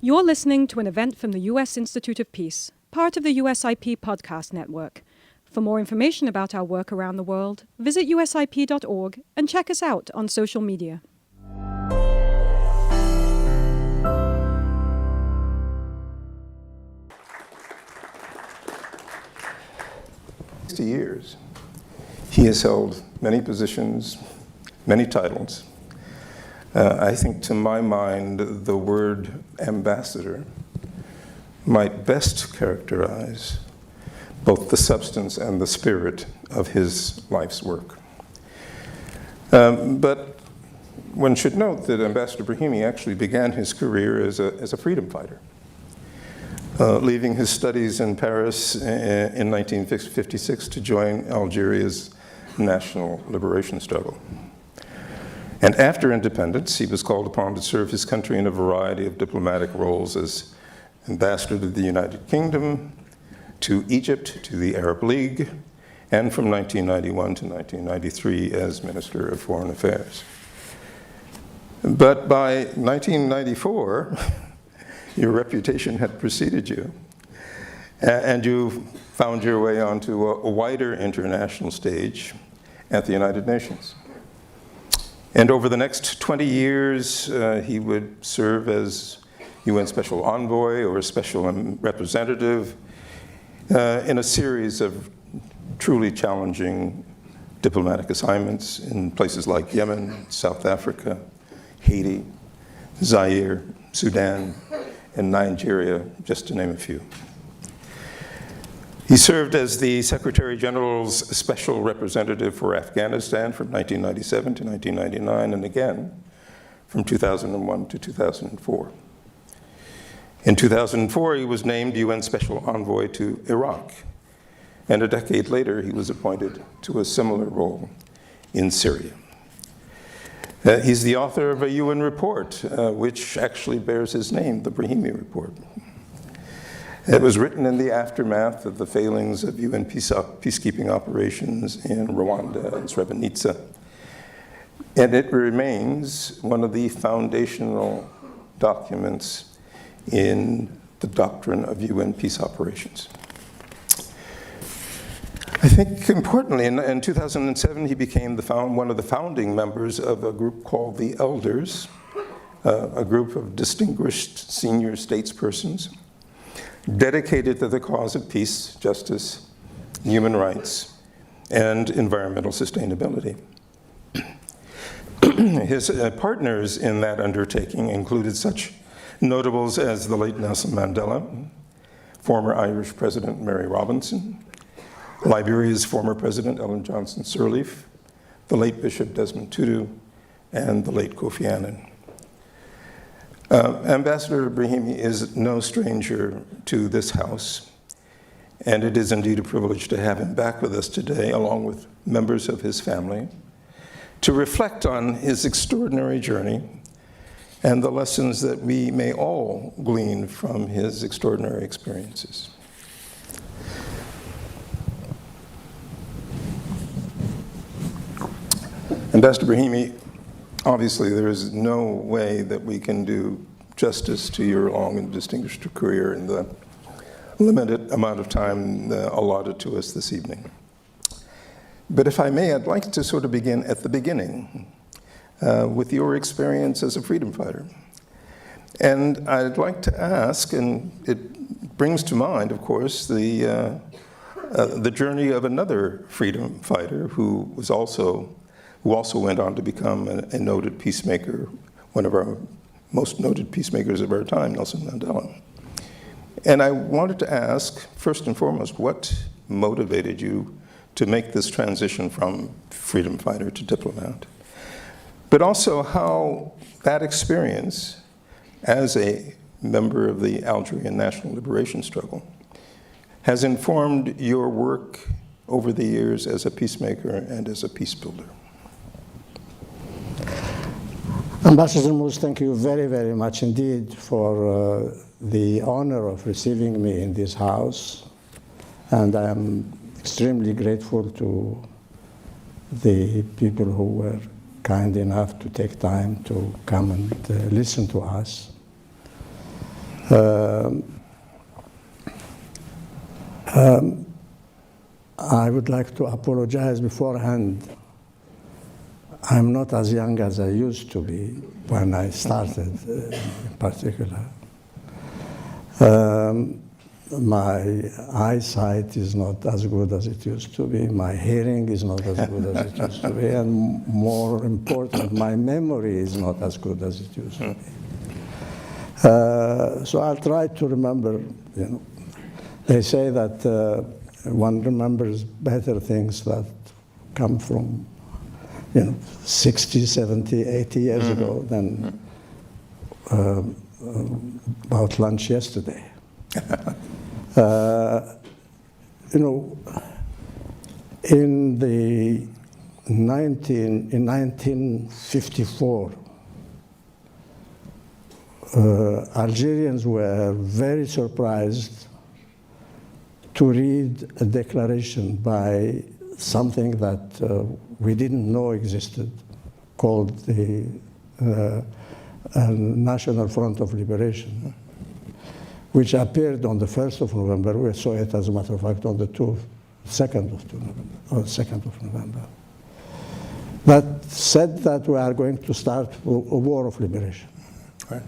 You're listening to an event from the U.S. Institute of Peace, part of the USIP podcast network. For more information about our work around the world, visit usip.org and check us out on social media. Years. He has held many positions, many titles. I think, to my mind, the word ambassador might best characterize both the substance and the spirit of his life's work. But one should note that Ambassador Brahimi actually began his career as a freedom fighter. Leaving his studies in Paris in 1956 to join Algeria's national liberation struggle. And after independence, he was called upon to serve his country in a variety of diplomatic roles as ambassador to the United Kingdom, to Egypt, to the Arab League, and from 1991 to 1993 as Minister of Foreign Affairs. But by 1994, your reputation had preceded you, and you found your way onto a wider international stage at the United Nations. And over the next 20 years, he would serve as UN Special Envoy or Special Representative in a series of truly challenging diplomatic assignments in places like Yemen, South Africa, Haiti, Zaire, Sudan, and Nigeria, just to name a few. He served as the Secretary General's Special Representative for Afghanistan from 1997 to 1999, and again from 2001 to 2004. In 2004, he was named UN Special Envoy to Iraq, and a decade later, he was appointed to a similar role in Syria. He's the author of a UN report, which actually bears his name, the Brahimi Report. It was written in the aftermath of the failings of UN peacekeeping operations in Rwanda and Srebrenica, and it remains one of the foundational documents in the doctrine of UN peace operations. I think importantly, in 2007, he became one of the founding members of a group called the Elders, a group of distinguished senior statespersons dedicated to the cause of peace, justice, human rights, and environmental sustainability. His partners in that undertaking included such notables as the late Nelson Mandela, former Irish President Mary Robinson, Liberia's former President Ellen Johnson Sirleaf, the late Bishop Desmond Tutu, and the late Kofi Annan. Ambassador Brahimi is no stranger to this house, and it is indeed a privilege to have him back with us today, along with members of his family, to reflect on his extraordinary journey and the lessons that we may all glean from his extraordinary experiences. Ambassador Brahimi, obviously there is no way that we can do justice to your long and distinguished career in the limited amount of time allotted to us this evening. But if I may, I'd like to sort of begin at the beginning with your experience as a freedom fighter. And I'd like to ask, and it brings to mind, of course, the journey of another freedom fighter who also went on to become a noted peacemaker, one of our most noted peacemakers of our time, Nelson Mandela. And I wanted to ask, first and foremost, what motivated you to make this transition from freedom fighter to diplomat? But also how that experience as a member of the Algerian national liberation struggle has informed your work over the years as a peacemaker and as a peace builder. Ambassador Moose, thank you very, very much indeed for the honor of receiving me in this house. And I am extremely grateful to the people who were kind enough to take time to come and listen to us. I would like to apologize beforehand. I'm not as young as I used to be when I started, in particular. My eyesight is not as good as it used to be. My hearing is not as good as it used to be. And more important, my memory is not as good as it used to be. So I'll try to remember, They say that one remembers better things that come from 60, 70, 80 years ago than about lunch yesterday. In 1954, Algerians were very surprised to read a declaration by something that we didn't know existed, called the National Front of Liberation, which appeared on the 1st of November. We saw it, as a matter of fact, on the 2nd of November. That said that we are going to start a war of liberation. Right.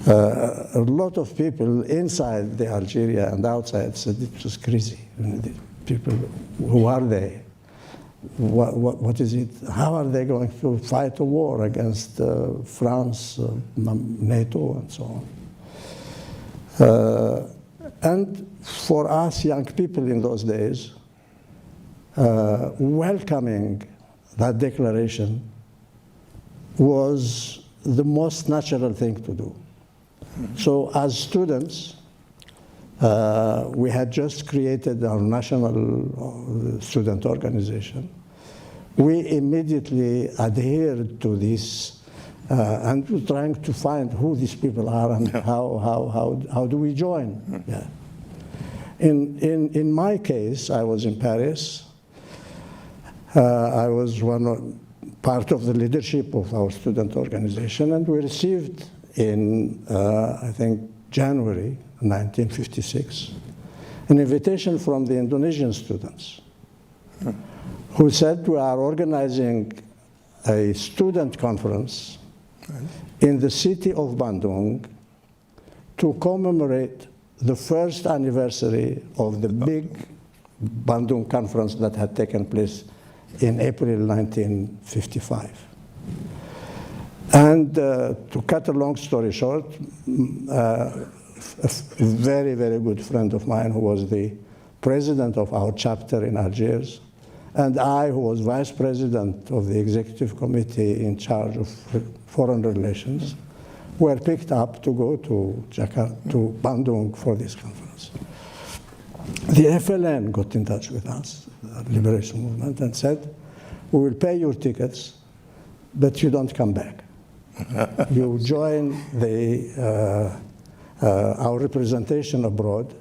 A lot of people inside the Algeria and outside said it was crazy. The people, who are they? What is it? How are they going to fight a war against France, NATO, and so on? And for us young people in those days, welcoming that declaration was the most natural thing to do. So as students, we had just created our national student organization. We immediately adhered to this and we're trying to find who these people are and how do we join. Yeah. In my case, I was in Paris. I was part of the leadership of our student organization, and we received in, I think, January 1956, an invitation from the Indonesian students who said we are organizing a student conference in the city of Bandung to commemorate the first anniversary of the big Bandung conference that had taken place in April 1955. And to cut a long story short, a very, very good friend of mine who was the president of our chapter in Algiers, and I, who was vice president of the executive committee in charge of foreign relations, were picked up to go to Jakarta, to Bandung for this conference. The FLN got in touch with us, the Liberation Movement, and said, we will pay your tickets, but you don't come back. You join our representation abroad,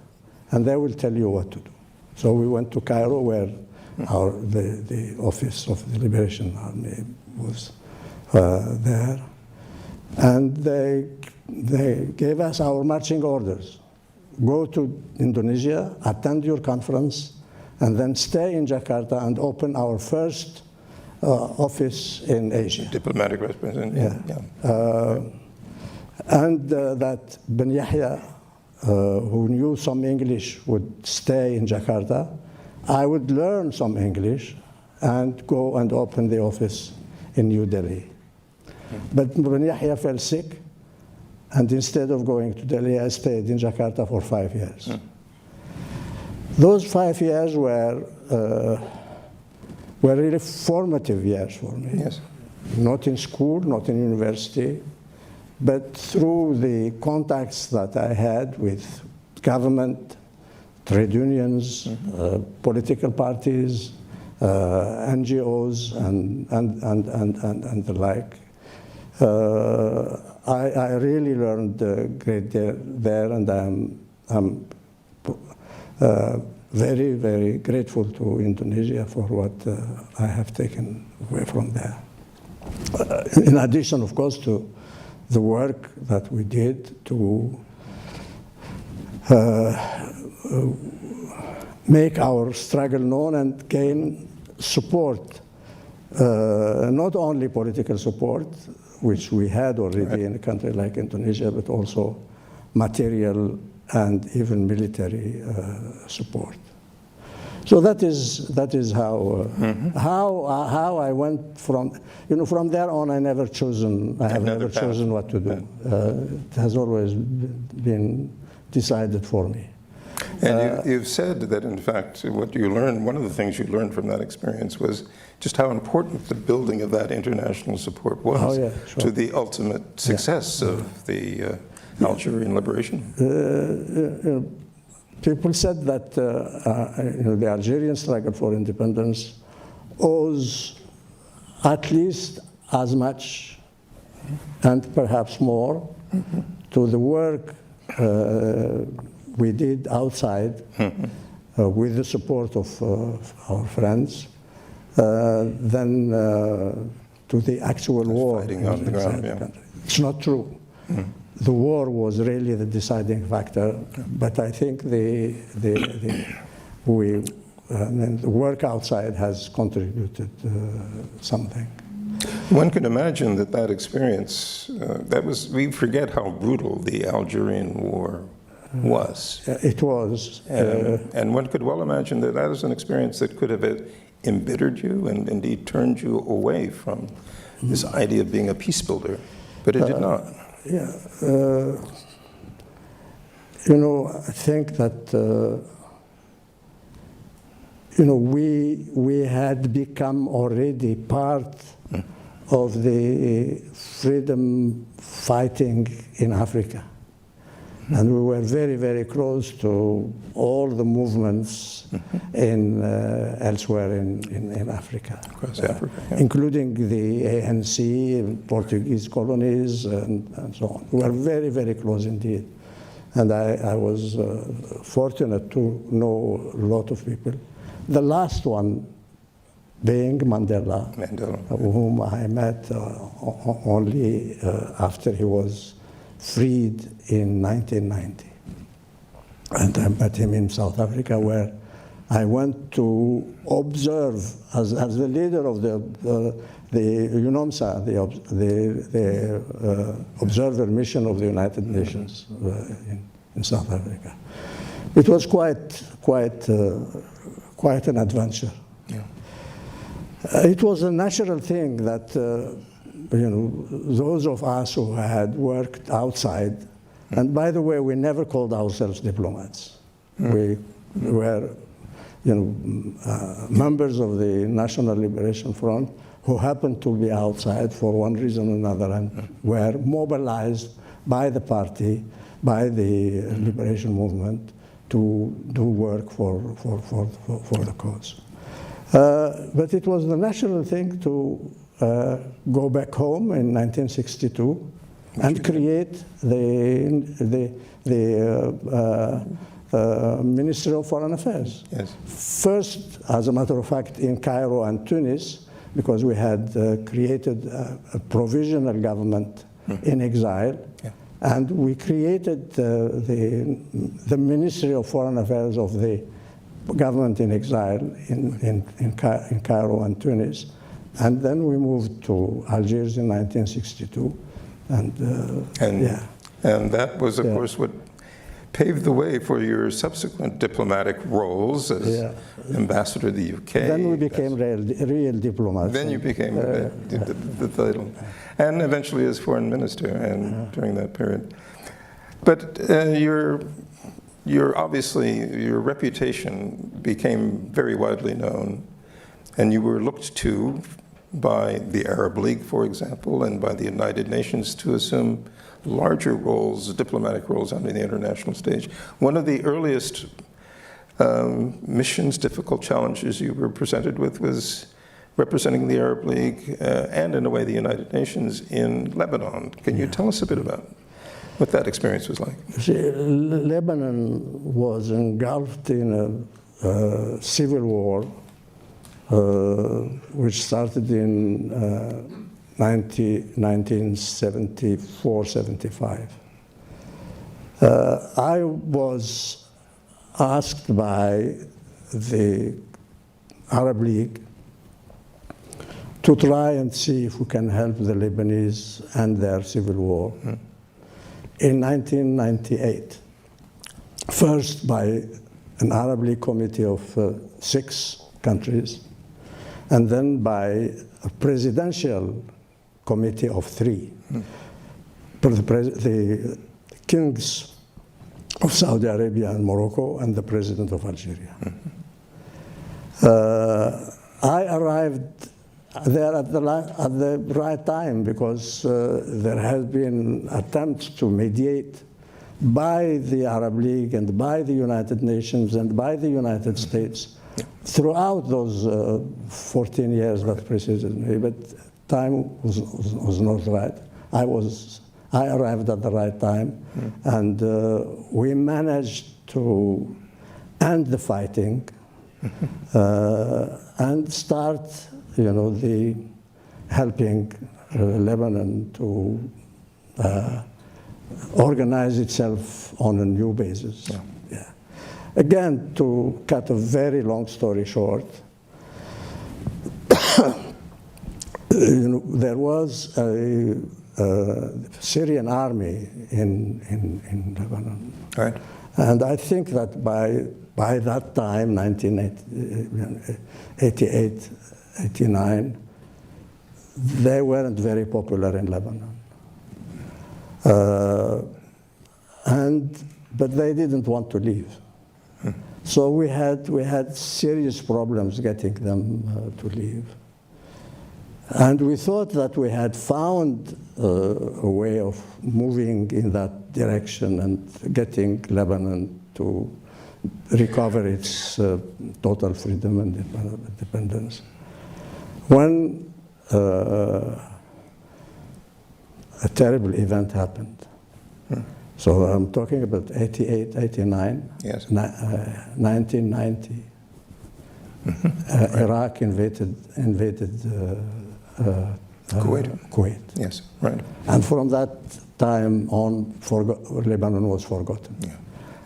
and they will tell you what to do. So we went to Cairo, where the office of the Liberation Army was there, and they gave us our marching orders. Go to Indonesia, attend your conference, and then stay in Jakarta and open our first office in Asia. Diplomatic representation. Yeah. And that Ben Yahya, who knew some English, would stay in Jakarta. I would learn some English and go and open the office in New Delhi. But Ben Yahya fell sick, and instead of going to Delhi, I stayed in Jakarta for 5 years. Those 5 years were really formative years for me. Yes. Not in school, not in university, but through the contacts that I had with government, trade unions, political parties, NGOs, and the like. I really learned a great deal there, and I'm very, very grateful to Indonesia for what I have taken away from there. In addition, of course, to the work that we did to make our struggle known and gain support, not only political support, which we had already in a country like Indonesia, but also material and even military support. So that is how how I went from from there on. I have never chosen what to do. It has always been decided for me. And you've said that, in fact, what you learned, one of the things you learned from that experience was just how important the building of that international support was to the ultimate success of the Algerian liberation. People said that the Algerian struggle for independence owes at least as much and perhaps more to the work we did outside with the support of our friends than to the actual war fighting on the ground. country. It's not true. The war was really the deciding factor, but I think the work outside has contributed something. One can imagine that experience, we forget how brutal the Algerian war was. It was. And one could well imagine that was an experience that could have embittered you and indeed turned you away from this idea of being a peace builder, but it did not. Yeah. I think that we had become already part of the freedom fighting in Africa. And we were very, very close to all the movements elsewhere in Africa. Across Africa, including the ANC, Portuguese colonies, and so on. We were very, very close indeed. And I was fortunate to know a lot of people. The last one being Mandela. Whom I met only after he was freed in 1990. And I met him in South Africa, where I went to observe as the leader of the UNOMSA, the observer mission of the United Nations in South Africa. It was quite an adventure. Yeah. It was a natural thing that those of us who had worked outside, and by the way, we never called ourselves diplomats. We were members of the National Liberation Front who happened to be outside for one reason or another and were mobilized by the party, by the liberation movement to do work for the cause. But it was the natural thing to go back home in 1962 and create the Ministry of Foreign Affairs. Yes. First, as a matter of fact, in Cairo and Tunis, because we had created a provisional government in exile, and we created the Ministry of Foreign Affairs of the government in exile in Cairo and Tunis. And then we moved to Algiers in 1962. And that was, of course, what paved the way for your subsequent diplomatic roles as ambassador to the UK. Then we became real diplomats. Then you became the title. And eventually as foreign minister and during that period. But obviously, your reputation became very widely known, and you were looked to by the Arab League, for example, and by the United Nations to assume larger roles, diplomatic roles on the international stage. One of the earliest missions, difficult challenges you were presented with was representing the Arab League and, in a way, the United Nations in Lebanon. Can you tell us a bit about what that experience was like? See, Lebanon was engulfed in a civil war which started in 1974-75. I was asked by the Arab League to try and see if we can help the Lebanese end their civil war in 1998. First by an Arab League committee of 6 countries, and then by a presidential committee of 3. The kings of Saudi Arabia and Morocco and the president of Algeria. I arrived there at the right time because there had been attempts to mediate by the Arab League and by the United Nations and by the United States throughout those 14 years that preceded me, but time was not right. I arrived at the right time, and we managed to end the fighting and start, the helping Lebanon to organize itself on a new basis. Yeah. Again, to cut a very long story short, there was a Syrian army in Lebanon. Right. And I think that by that time, 1988, 89, they weren't very popular in Lebanon. But they didn't want to leave. So we had serious problems getting them to leave. And we thought that we had found a way of moving in that direction and getting Lebanon to recover its total freedom and independence. When a terrible event happened. So I'm talking about 88, 89, yes. 1990. Iraq invaded Kuwait. Yes, right. And from that time on, Lebanon was forgotten. Yeah.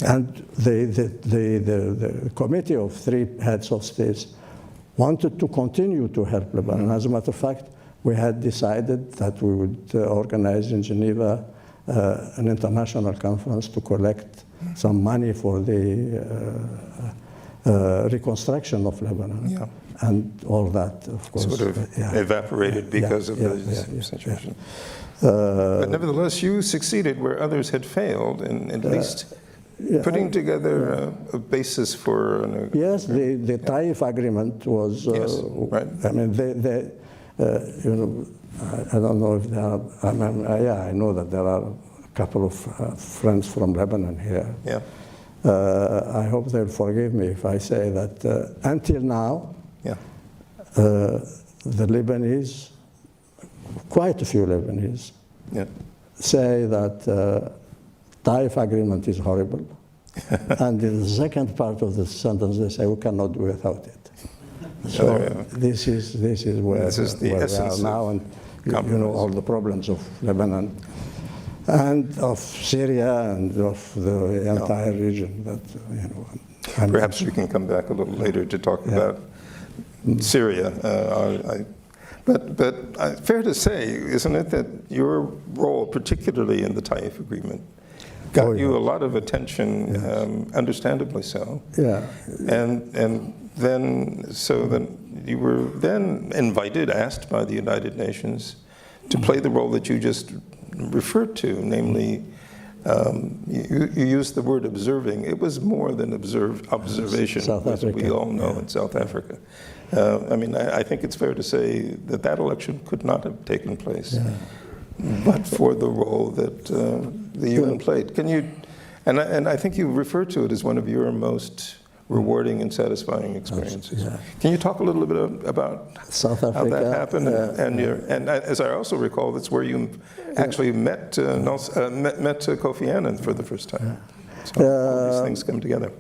Yeah. And the committee of 3 heads of states wanted to continue to help Lebanon. As a matter of fact, we had decided that we would organize in Geneva an international conference to collect some money for the reconstruction of Lebanon. Yeah. And all that, of course. Sort of evaporated because of the situation. But nevertheless, you succeeded where others had failed, in at least putting together a basis for an agreement. Yes, the Taif agreement was. Right. I mean, I don't know if there are. I know that there are a couple of friends from Lebanon here. Yeah. I hope they'll forgive me if I say that until now, the Lebanese, quite a few Lebanese, say that Taif agreement is horrible. And in the second part of the sentence, they say we cannot do without it. So this is where we are now, and all the problems of Lebanon and of Syria and of the entire region. That perhaps we can come back a little later to talk about Syria. But fair to say, isn't it, that your role, particularly in the Taif agreement, got you a lot of attention, understandably so. Yeah. And then you were then invited, asked by the United Nations to play the role that you just referred to, namely, you used the word observing. It was more than observation, as we all know, in South Africa. I think it's fair to say that election could not have taken place but for the role that the UN played. Can you, and I think you refer to it as one of your most rewarding and satisfying experiences. Can you talk a little bit about South Africa, how that happened? And as I also recall, that's where you actually met Kofi Annan for the first time. So all these things come together.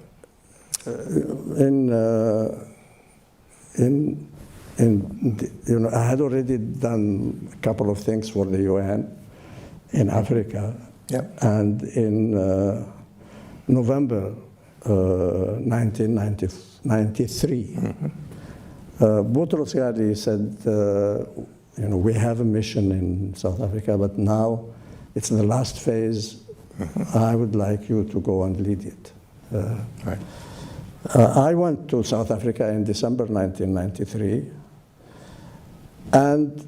I had already done a couple of things for the UN in Africa. And in November 1993. Boutros Ghali said, we have a mission in South Africa, but now it's the last phase. I would like you to go and lead it. Right. I went to South Africa in December 1993, and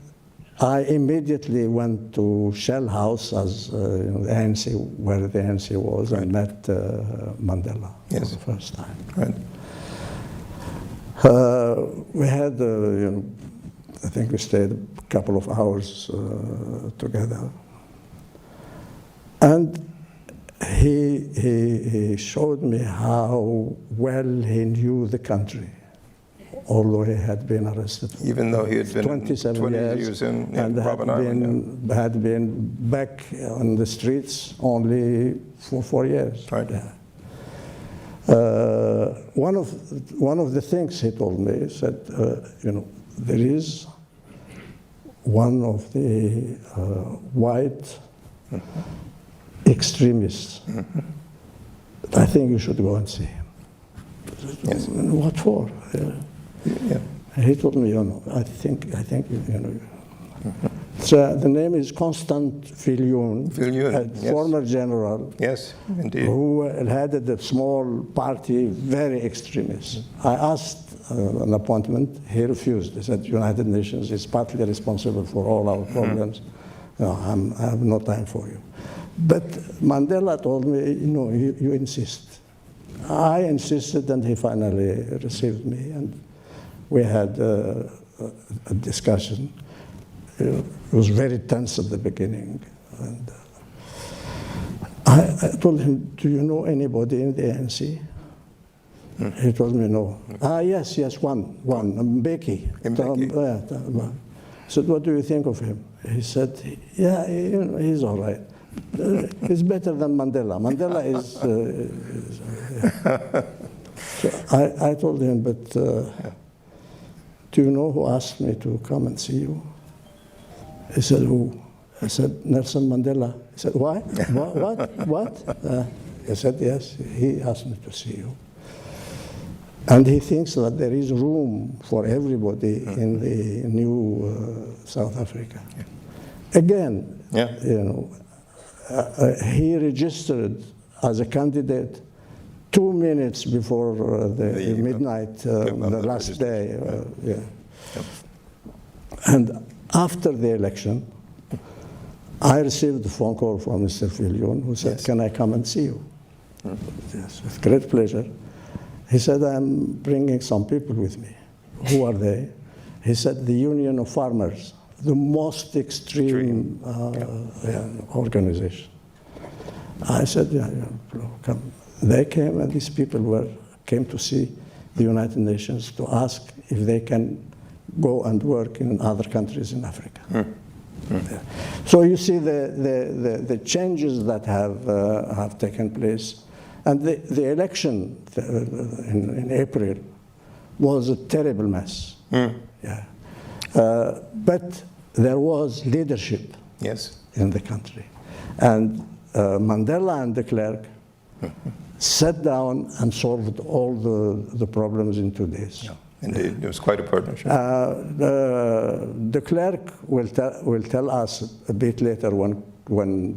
I immediately went to Shell House, as the ANC, where the ANC was, and met Mandela for the first time. Right. We had, I think we stayed a couple of hours together, and he showed me how well he knew the country, although he had been arrested. Even though he had been 27 20 years years in and Robben Island. had been back on the streets only for 4 years. Right. Yeah. One of the things he told me, he said, there is one of the white extremists. I think you should go and see him. Yes. What for? Yeah. He told me, I think. So the name is Constant Viljoen, a former general. Yes, indeed. Who headed a small party, very extremist. I asked an appointment. He refused. He said, United Nations is partly responsible for all our problems. I have no time for you. But Mandela told me, you insist. I insisted, and he finally received me, and we had a discussion. It was very tense at the beginning. And I told him, do you know anybody in the ANC? He told me no. Yes, one, Mbeki. I said, what do you think of him? He said, yeah, he's all right. He's better than Mandela. Mandela is... So I told him, but do you know who asked me to come and see you? He said, who? I said, Nelson Mandela. He said, why? What? He said, yes, he asked me to see you. And he thinks that there is room for everybody in the new South Africa. Yeah. Again, he registered as a candidate 2 minutes before the midnight, the last day. And after the election, I received a phone call from Mr. Viljoen, who said, can I come and see you? Yes, with great pleasure. He said, I'm bringing some people with me. Who are they? He said, the Union of Farmers, the most extreme organization. I said, come. They came, and these people came to see the United Nations to ask if they can go and work in other countries in Africa. So you see the changes that have taken place. And the election in April was a terrible mess. But there was leadership in the country. And Mandela and de Klerk sat down and solved all the problems in 2 days. Yeah, indeed, it was quite a partnership. De Klerk will tell us a bit later when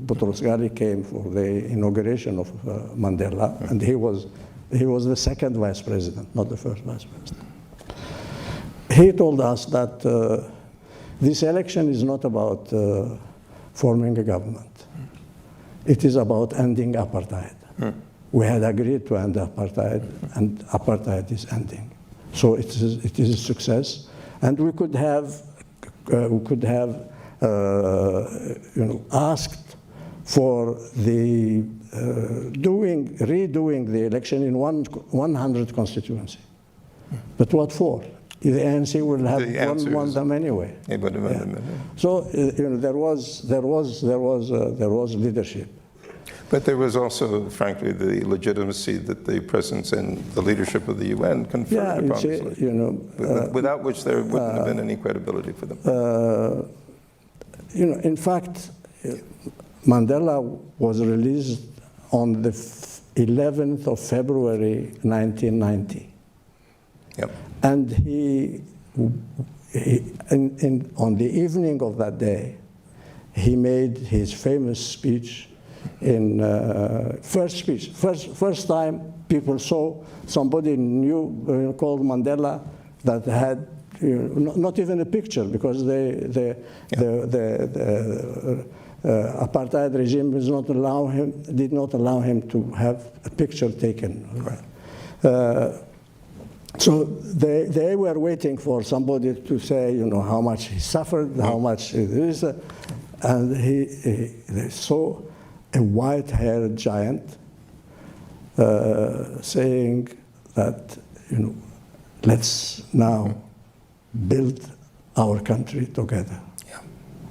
Boutros Ghali came for the inauguration of Mandela, and he was the second vice president, not the first vice president. He told us that this election is not about forming a government. It is about ending apartheid. We had agreed to end apartheid, and apartheid is ending. So it is a success, and we could have asked for the redoing the election in 100 constituency. But what for? The ANC will have won them anyway. So there was leadership. But there was also, frankly, the legitimacy that the presence and the leadership of the UN conferred upon us, without which there wouldn't have been any credibility for them. In fact, Mandela was released on the 11th of February, 1990. Yep. And on the evening of that day, he made his famous speech first time people saw somebody new called Mandela that had not even a picture, because the apartheid regime did not allow him to have a picture taken. Right. So they were waiting for somebody to say, how much he suffered, how much it is, and they saw a white-haired giant saying that, let's now build our country together. Yeah.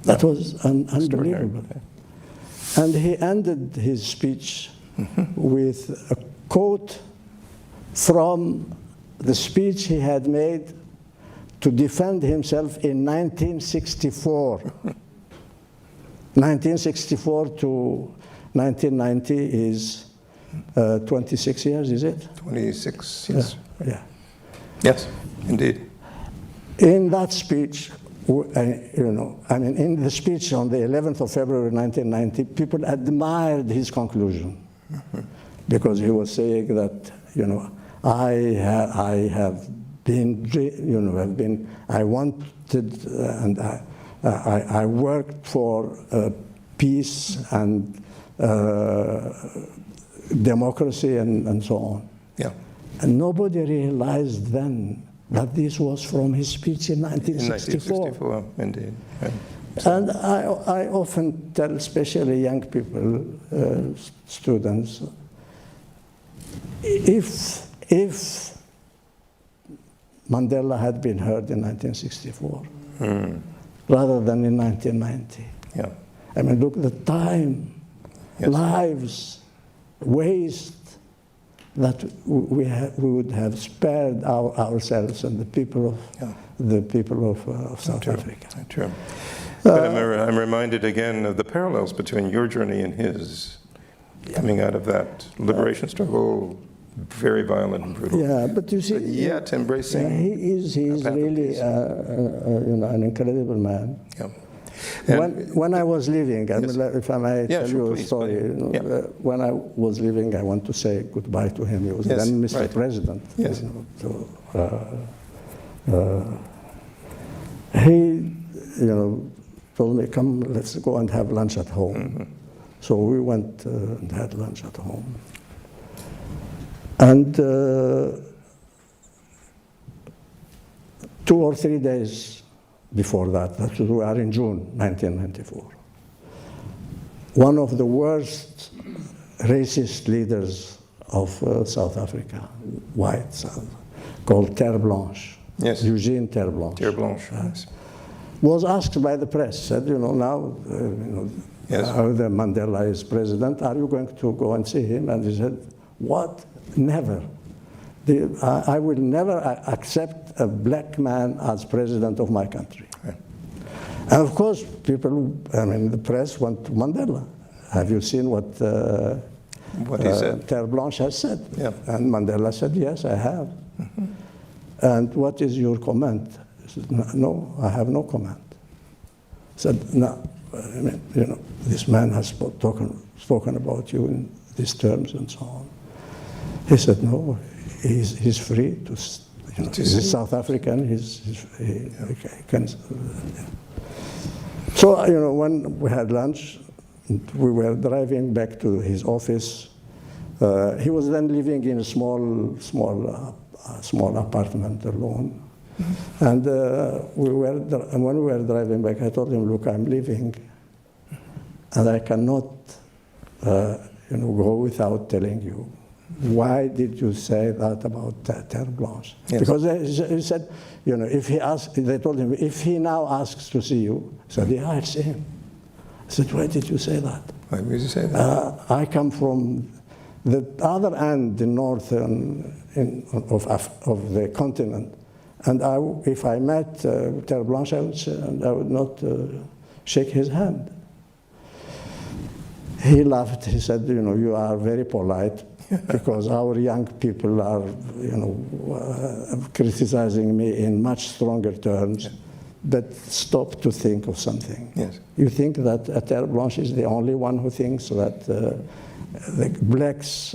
That was unbelievable. And he ended his speech with a quote from the speech he had made to defend himself in 1964. 1964 to 1990 is 26 years, is it? 26, yes. Yeah. Yes, indeed. In that speech, in the speech on the 11th of February 1990, people admired his conclusion, because he was saying that, I wanted and I worked for peace and democracy and so on. Yeah. And nobody realized then that this was from his speech in 1964. In 1964, indeed. Right. And I often tell, especially young people, students, if Mandela had been heard in 1964 rather than in 1990, yeah. I mean, look, the time, Yes. lives, waste that we would have spared ourselves and the people of South Africa. True. But I'm reminded again of the parallels between your journey and his, coming out of that liberation struggle, very violent and brutal. Yeah, but you see, but yet embracing. He is really an incredible man. Yeah. When I was leaving, Yes. if I may tell you a story, when I was leaving, I want to say goodbye to him. He was then Mr. President. Yes. He, told me, come, let's go and have lunch at home. So we went and had lunch at home. And 2 or 3 days before that we are in June 1994, one of the worst racist leaders of South Africa, white South, called Terre Blanche, Eugene Terre Blanche. Terre Blanche, yes. Was asked by the press, said, now the Mandela is president, are you going to go and see him? And he said, what? Never. I will never accept a black man as president of my country. Right. And of course, people, the press went to Mandela. Have you seen what he said? Terre Blanche has said? Yeah. And Mandela said, yes, I have. And what is your comment? He said, no, I have no comment. He said, no, this man has spoken about you in these terms and so on. He said, no, he's free to, he's South African, he can. So, when we had lunch, we were driving back to his office. He was then living in a small apartment alone. And when we were driving back, I told him, look, I'm leaving, and I cannot, go without telling you. Why did you say that about Terre Blanche? Yes. Because he said, if he asked, they told him, if he now asks to see you, he said, yeah, I'll see him. I said, why did you say that? Why did you say that? I come from the other end, the north of the continent, and if I met Terre Blanche, I would not shake his hand. He laughed. He said, you are very polite, because our young people are, criticizing me in much stronger terms. Yeah. But stop to think of something. Yes. You think that Terre Blanche is the only one who thinks that the blacks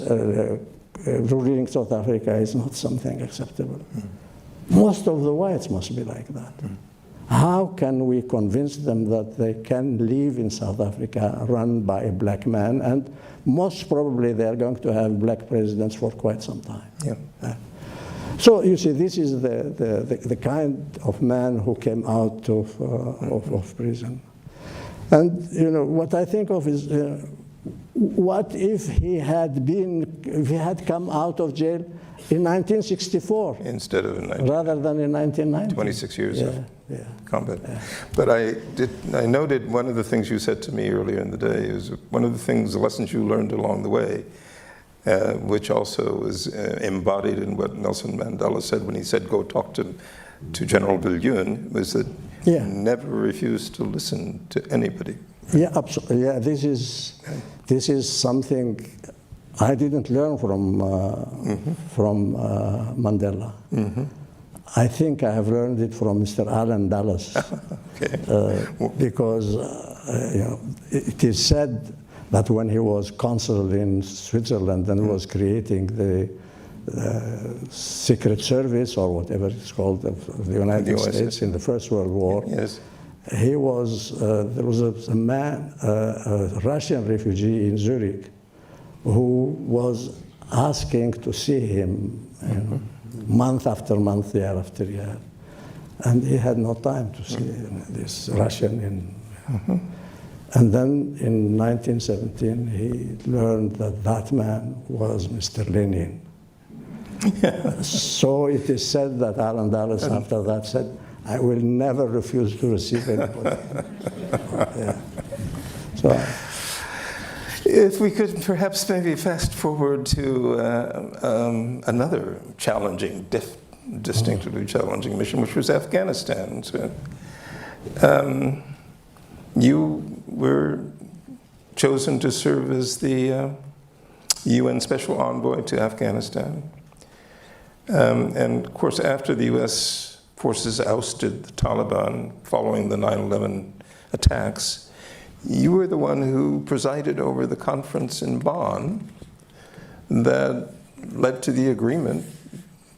ruling South Africa is not something acceptable. Most of the whites must be like that. How can we convince them that they can live in South Africa run by a black man? And most probably they are going to have black presidents for quite some time. Yeah. So you see, this is the kind of man who came out of prison. And what I think of is, what if he had come out of jail in 1964 Instead of in rather than in 1990? 26 years of Yeah. combat. Yeah. But I noted one of the things you said to me earlier in the day is one of the lessons you learned along the way, which also is embodied in what Nelson Mandela said when he said, go talk to General Viljoen, was that never refuse to listen to anybody. Yeah, absolutely. Yeah, this is something I didn't learn from Mandela. I think I have learned it from Mr. Alan Dulles. Okay. Because it is said that when he was consul in Switzerland and was creating the Secret Service or whatever it's called of the United States in the First World War, Yes. he was there was a man, a Russian refugee in Zurich, who was asking to see him, month after month, year after year, and he had no time to see this Russian. And then in 1917, he learned that that man was Mr. Lenin. So it is said that Alan Dulles, after that, said, I will never refuse to receive anybody. So, if we could perhaps maybe fast forward to another challenging, distinctively challenging mission, which was Afghanistan. So, you were chosen to serve as the UN Special Envoy to Afghanistan. And of course, after the US forces ousted the Taliban following the 9/11 attacks, you were the one who presided over the conference in Bonn that led to the agreement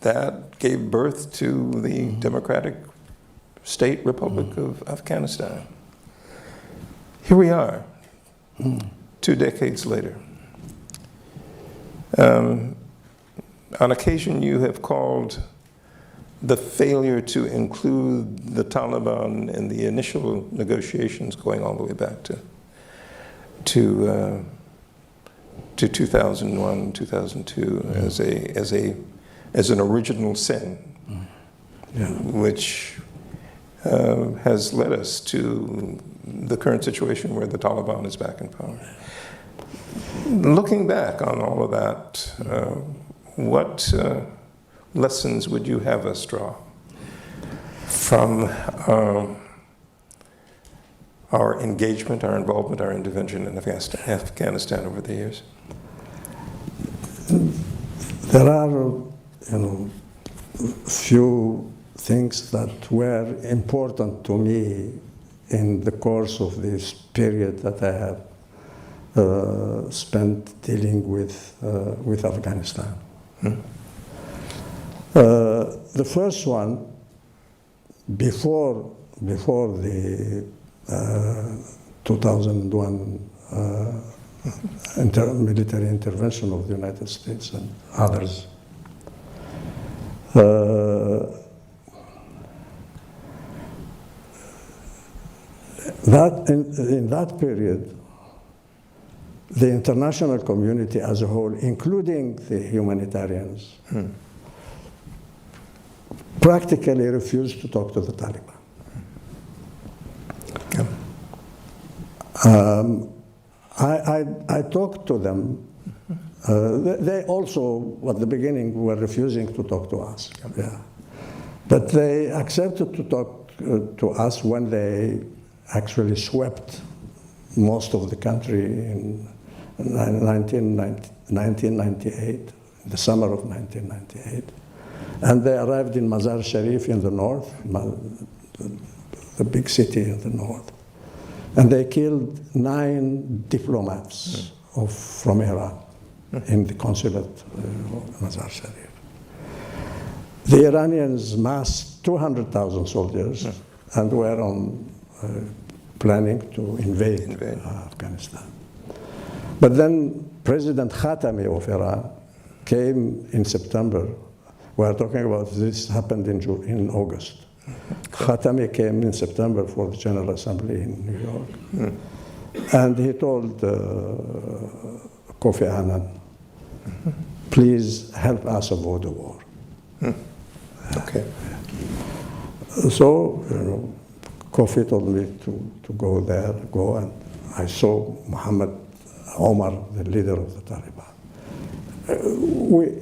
that gave birth to the Democratic State Republic of Afghanistan. Here we are, 2 decades later. On occasion, you have called the failure to include the Taliban in the initial negotiations going all the way back to 2001, 2002 as an original sin, which has led us to the current situation where the Taliban is back in power. Looking back on all of that, what lessons would you have us draw from our engagement, our involvement, our intervention in Afghanistan over the years? there are, few things that were important to me in the course of this period that I have spent dealing with Afghanistan. The first one, before the 2001 military intervention of the United States and others, in that period, the international community as a whole, including the humanitarians, practically refused to talk to the Taliban. I talked to them. They also, at the beginning, were refusing to talk to us. Yeah. But they accepted to talk to us when they actually swept most of the country 1998, the summer of 1998. And they arrived in Mazar Sharif in the north, the big city in the north. And they killed 9 diplomats from Iran in the consulate of Mazar Sharif. The Iranians massed 200,000 soldiers and were planning to invade Afghanistan. But then President Khatami of Iran came in September. We are talking about this happened in August. Khatami came in September for the General Assembly in New York. And he told Kofi Annan, please help us avoid the war. Okay. So, Kofi told me to go there, and I saw Muhammad Omar, the leader of the Taliban. We,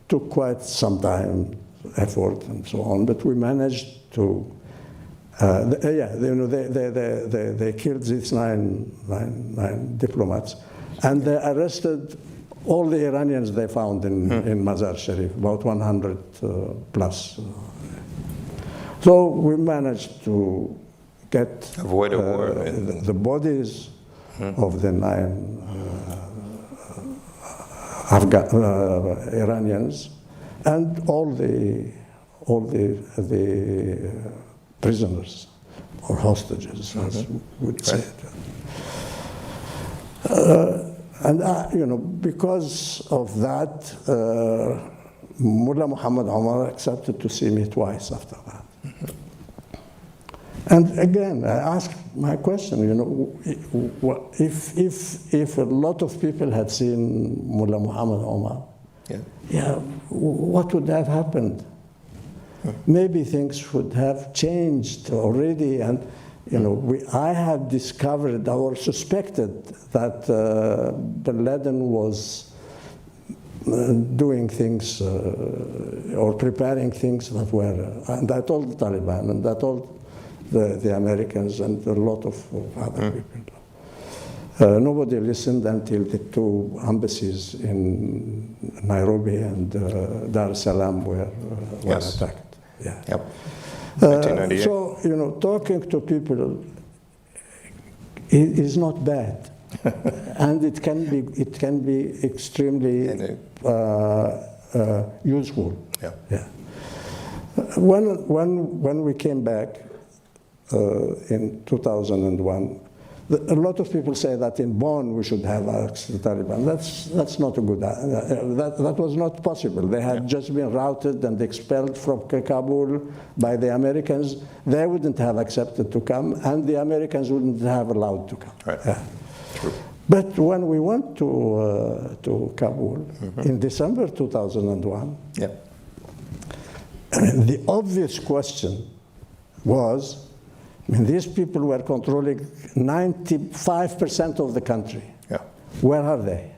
took quite some time, effort, and so on, but we managed to. They killed these nine diplomats, and they arrested all the Iranians they found in Mazar Sharif, about 100 plus. So we managed to avoid a war. The bodies of the 9 Iranians and all the prisoners or hostages, as we would say. And because of that, Mullah Muhammad Omar accepted to see me twice after that. And again, I asked my question, if a lot of people had seen Mullah Muhammad Omar, what would have happened? Maybe things would have changed already, and I had discovered or suspected that bin Laden was doing things or preparing things that were, and I told the Taliban, and I told the Americans and a lot of other people. Nobody listened until the 2 embassies in Nairobi and Dar es Salaam were attacked. Yeah. Yep. 1998. So, talking to people is not bad. And it can be extremely useful. Yeah. When we came back in 2001, a lot of people say that in Bonn we should have asked the Taliban. That's not a good. That was not possible. They had just been routed and expelled from Kabul by the Americans. They wouldn't have accepted to come, and the Americans wouldn't have allowed to come. Right. True. But when we went to Kabul in December 2001, the obvious question was, these people were controlling 95% of the country. Where are they?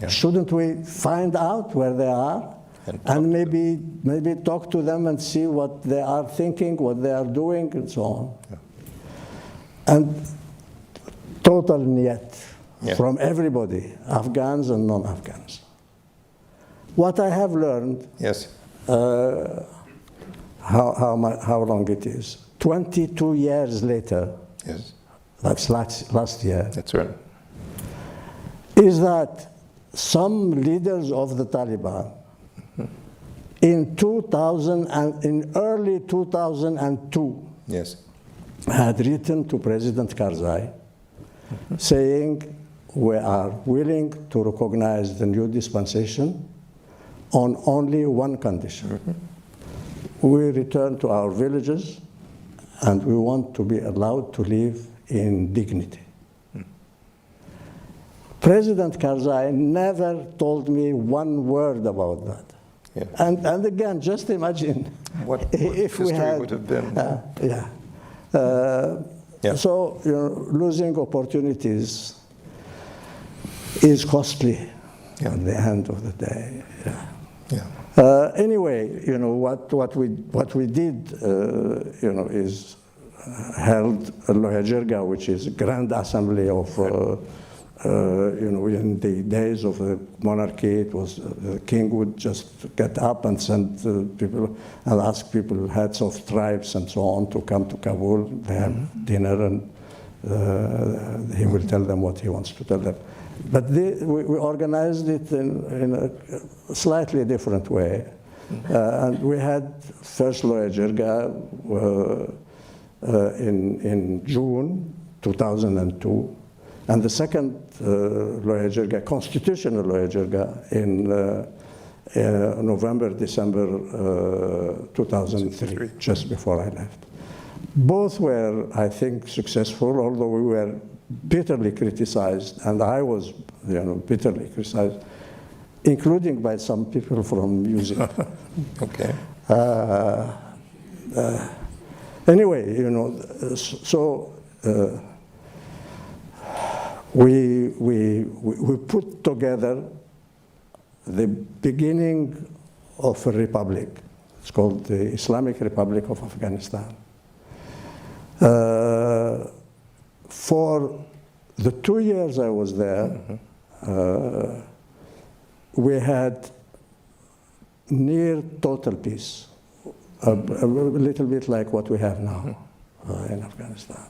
Shouldn't we find out where they are and maybe talk to them and see what they are thinking, what they are doing, and so on? And total niet from everybody, Afghans and non-Afghans. What I have learned, how long it is, 22 years later, that's last year, that's right, is that some leaders of the Taliban in early 2002 had written to President Karzai saying, we are willing to recognize the new dispensation on only one condition. We return to our villages, and we want to be allowed to live in dignity. President Karzai never told me one word about that. And again, just imagine what if we had, would have been. So losing opportunities is costly at the end of the day. Anyway, what we did, is held a Loya Jirga, which is a grand assembly of in the days of the monarchy, it was the king would just get up and send people and ask people, heads of tribes and so on, to come to Kabul. They have dinner, and he will tell them what he wants to tell them. But we organized it in a slightly different way. And we had first Loya Jirga in June 2002. And the second Loya Jirga, constitutional Loya Jirga, in November, December 2003, just before I left. Both were, I think, successful, although we were bitterly criticized, and I was, bitterly criticized, including by some people from USIP. Okay. Anyway, so. We put together the beginning of a republic. It's called the Islamic Republic of Afghanistan. For the 2 years I was there, we had near total peace, a little bit like what we have now in Afghanistan.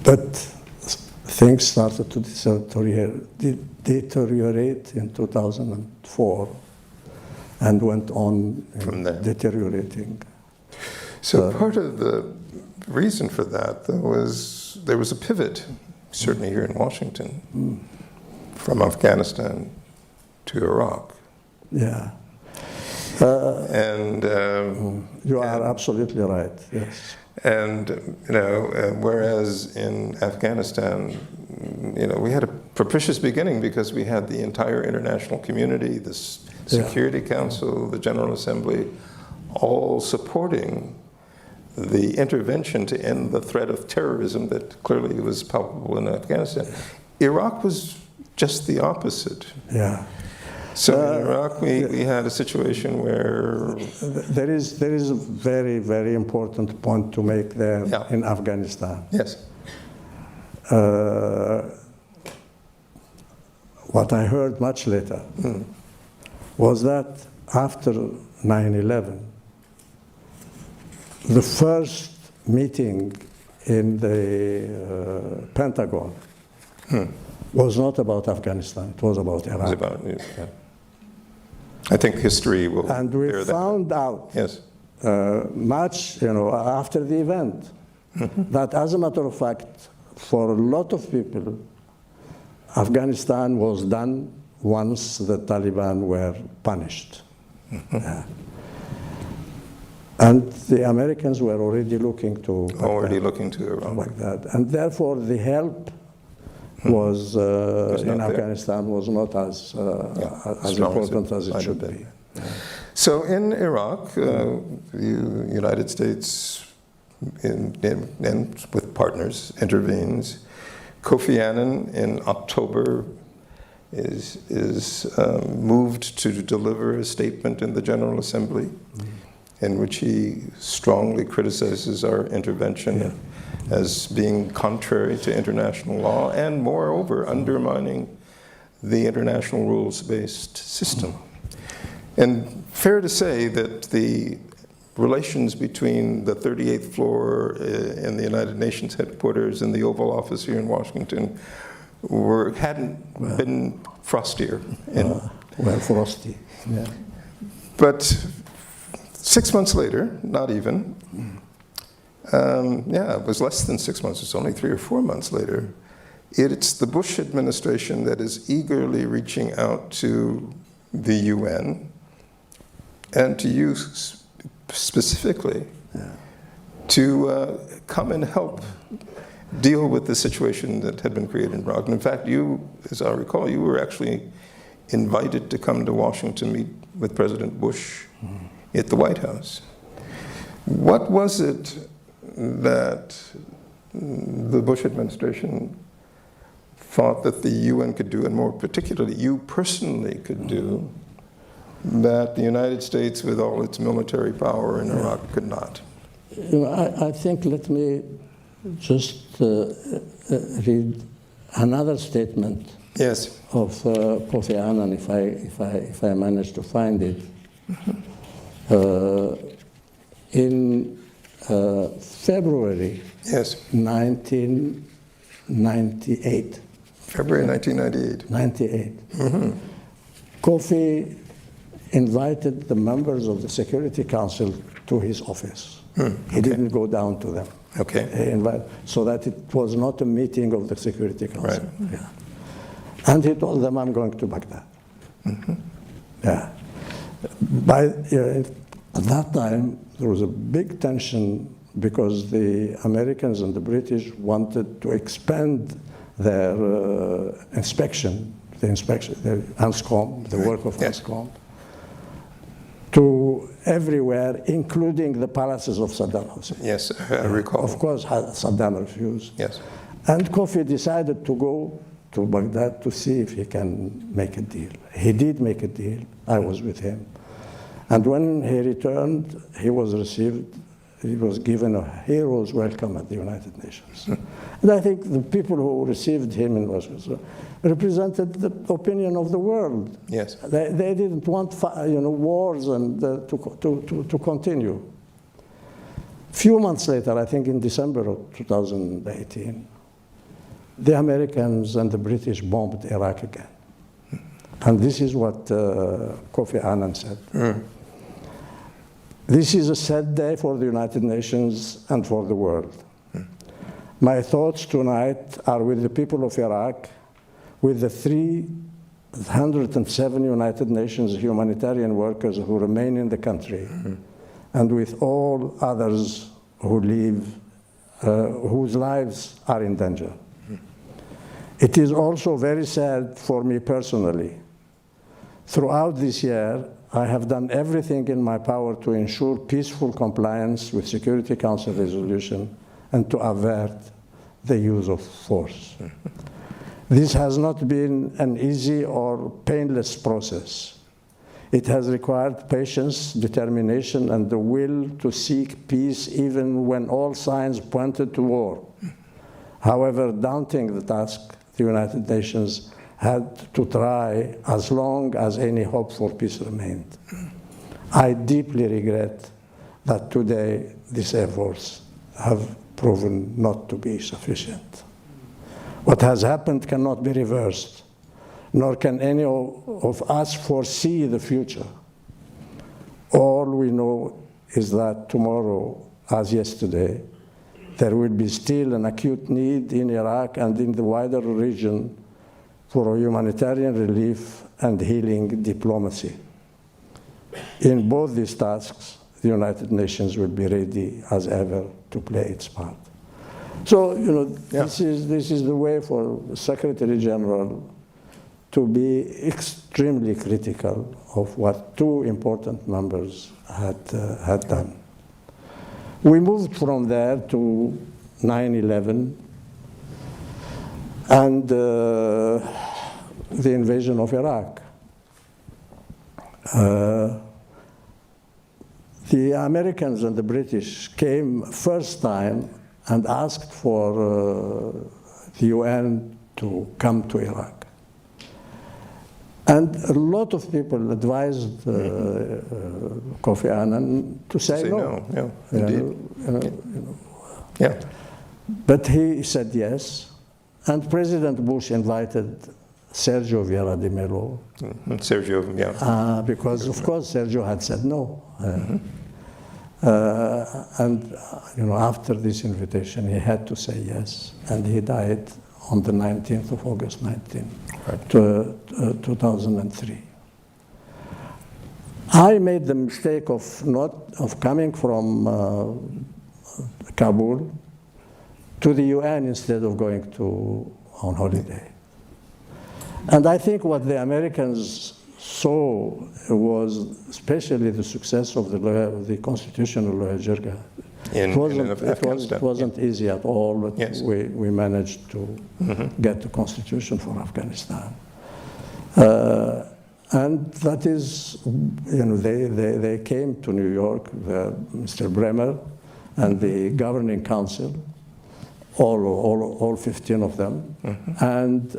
But things started to deteriorate in 2004 and went on from there, deteriorating. So part of the reason for that, though, was there was a pivot, certainly here in Washington, from Afghanistan to Iraq. Yeah. You are absolutely right, yes. And, whereas in Afghanistan, we had a propitious beginning because we had the entire international community, the Security Council, the General Assembly, all supporting the intervention to end the threat of terrorism that clearly was palpable in Afghanistan. Iraq was just the opposite. Yeah. So in Iraq, we had a situation where... There is a very, very important point to make there in Afghanistan. Yes. What I heard much later was that after 9/11, the first meeting in the Pentagon was not about Afghanistan, it was about Iraq. It was about, I think history will and we bear found out much, after the event, that as a matter of fact, for a lot of people, Afghanistan was done once the Taliban were punished. And the Americans were already looking to Iraq. Like that. And therefore, the help was in Afghanistan was not as important as it should be. So in Iraq, the United States, and with partners, intervenes. Kofi Annan in October is moved to deliver a statement in the General Assembly in which he strongly criticizes our intervention as being contrary to international law and, moreover, undermining the international rules-based system. And fair to say that the relations between the 38th floor in the United Nations headquarters and the Oval Office here in Washington hadn't been frostier. Frosty, yeah. But 6 months later, not even, it was less than 6 months, it's only 3 or 4 months later, it's the Bush administration that is eagerly reaching out to the UN and to you specifically to come and help deal with the situation that had been created in Iraq. And in fact, you, as I recall, you were actually invited to come to Washington to meet with President Bush at the White House. What was it that the Bush administration thought that the UN could do, and more particularly you personally could do, that the United States, with all its military power in Iraq, could not? I think, let me just read another statement Yes. of Kofi Annan, if I manage to find it. In February Yes. 1998. February 1998. 98. Kofi invited the members of the Security Council to his office. He didn't go down to them. Okay. So that it was not a meeting of the Security Council. Right. Yeah. And he told them, I'm going to Baghdad. Yeah. At that time, there was a big tension because the Americans and the British wanted to expand their inspection, the ANSCOM, the work of ANSCOM, to everywhere, including the palaces of Saddam Hussein. Yes, I recall. Of course, Saddam refused. Yes. And Kofi decided to go to Baghdad to see if he can make a deal. He did make a deal. I was with him. And when he returned, he was given a hero's welcome at the United Nations. And I think the people who received him in Washington represented the opinion of the world. Yes. They didn't want wars and to continue. Few months later, I think in December of 2018, the Americans and the British bombed Iraq again. And this is what Kofi Annan said. This is a sad day for the United Nations and for the world. My thoughts tonight are with the people of Iraq, with the 307 United Nations humanitarian workers who remain in the country, and with all others who whose lives are in danger. It is also very sad for me personally. Throughout this year, I have done everything in my power to ensure peaceful compliance with Security Council resolution and to avert the use of force. This has not been an easy or painless process. It has required patience, determination, and the will to seek peace even when all signs pointed to war. However daunting the task, the United Nations had to try as long as any hope for peace remained. I deeply regret that today these efforts have proven not to be sufficient. What has happened cannot be reversed, nor can any of us foresee the future. All we know is that tomorrow, as yesterday, there will be still an acute need in Iraq and in the wider region for humanitarian relief and healing diplomacy. In both these tasks, the United Nations will be ready as ever to play its part. So, this is the way for the Secretary General to be extremely critical of what two important members had done. We moved from there to 9/11 and the invasion of Iraq. The Americans and the British came first time and asked for the UN to come to Iraq. And a lot of people advised Kofi Annan to say no. Yeah, indeed. Yeah. But he said yes. And President Bush invited Sergio Vieira de Mello. Sergio, yeah. Because, of course, Sergio had said no. And after this invitation, he had to say yes. And he died on the 19th of August, 2003. I made the mistake of coming from Kabul to the UN instead of going on holiday. And I think what the Americans saw was especially the success of the constitutional lawyer Jirga. It wasn't easy at all, but yes. we managed to get the constitution for Afghanistan. And that is, they came to New York, Mr. Bremer and the governing council, all 15 of them, and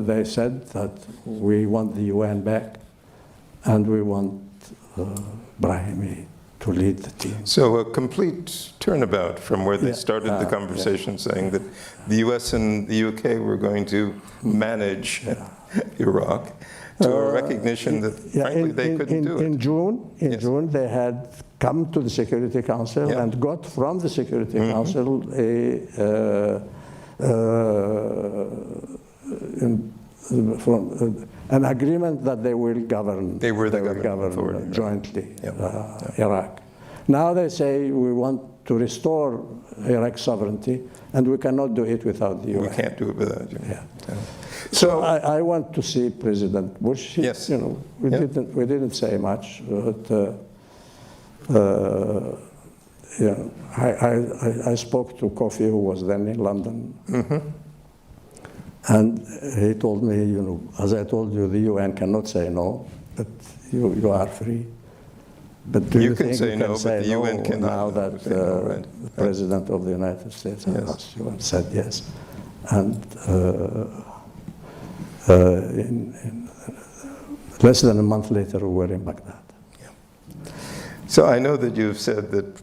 they said that we want the UN back, and we want Brahimi to lead the team. So a complete turnabout from where they started the conversation, saying that the US and the UK were going to manage Iraq, to a recognition that, frankly, they couldn't do it. In June, they had come to the Security Council and got from the Security Council an agreement that they will govern. They will govern jointly Iraq. Now they say we want to restore Iraq's sovereignty, and we cannot do it without the UN. We can't do it without you. So I want to see President Bush. Yes. We didn't say much, but I spoke to Kofi, who was then in London, and he told me, as I told you, the UN cannot say no, but you are free. But do you think say you no, can say but the UN no cannot now that the President of the United States said yes? And in less than a month later, we were in Baghdad. So I know that you've said that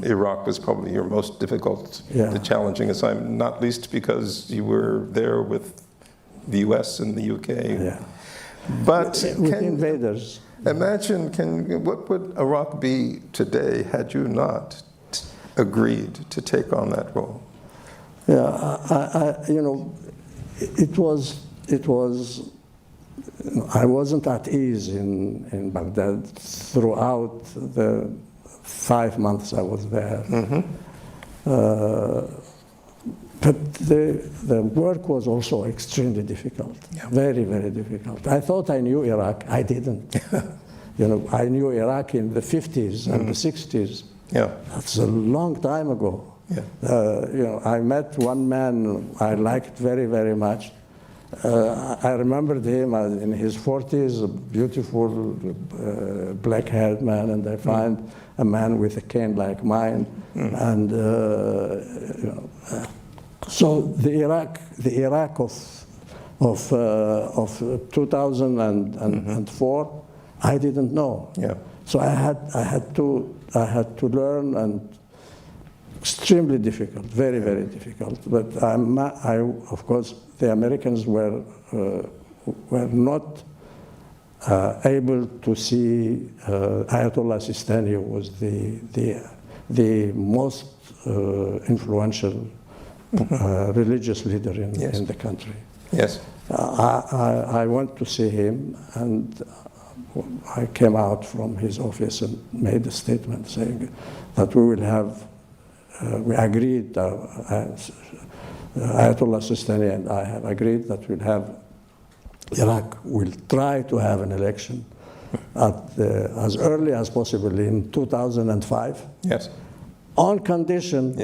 Iraq was probably your most difficult, the challenging assignment, not least because you were there with the US and the UK. But with invaders. Imagine, what would Iraq be today had you not agreed to take on that role? It was. I wasn't at ease in Baghdad throughout the 5 months I was there. But the work was also extremely difficult, very, very difficult. I thought I knew Iraq. I didn't. I knew Iraq in the 50s and the 60s. That's a long time ago. I met one man I liked very, very much. I remembered him in his 40s, a beautiful black-haired man, and I find a man with a cane like mine. And so the Iraq of 2004, I didn't know. So I had to learn, and extremely difficult, very, very difficult. But of course, the Americans were not able to see Ayatollah Sistani, who was the most influential religious leader in the country. I went to see him, and I came out from his office and made a statement saying that we will have. We agreed, Ayatollah Sistani and I have agreed that we'll have, Iraq will try to have an election as early as possible in 2005. On condition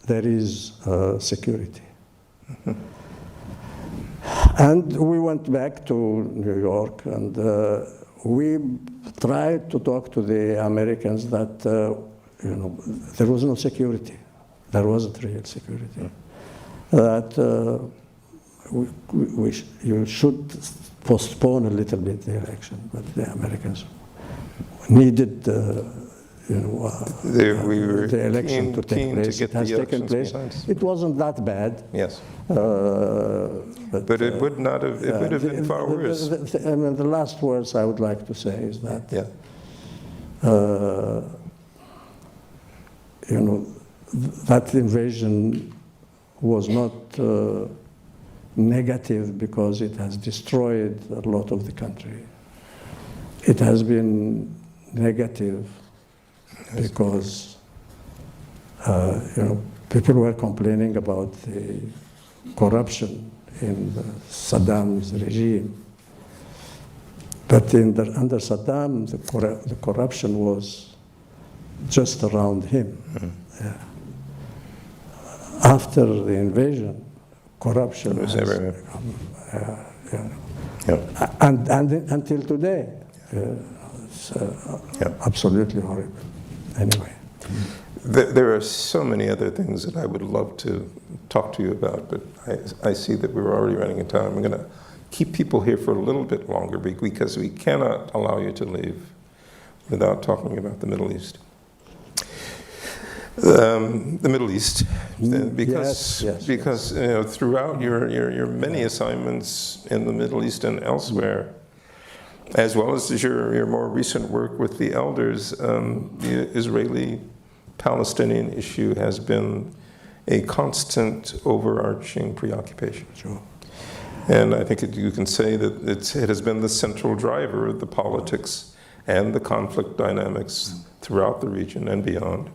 there is security. And we went back to New York, and we tried to talk to the Americans that there was no security. There wasn't real security. That you should postpone a little bit the election, but the Americans needed the election to take place. It has taken place. It wasn't that bad. But it would not have. It would have been far worse. The last words I would like to say is that that invasion was not negative because it has destroyed a lot of the country. It has been negative because people were complaining about the corruption in Saddam's regime. But under Saddam, the corruption was just around him. After the invasion, corruption was everywhere. And until today, it's absolutely horrible. Anyway. There are so many other things that I would love to talk to you about, but I see that we're already running out of time. I'm going to keep people here for a little bit longer because we cannot allow you to leave without talking about the Middle East. The Middle East, because you know, throughout your many assignments in the Middle East and elsewhere, as well as your more recent work with the elders, the Israeli-Palestinian issue has been a constant overarching preoccupation. Sure. And I think you can say that it has been the central driver of the politics and the conflict dynamics throughout the region and beyond.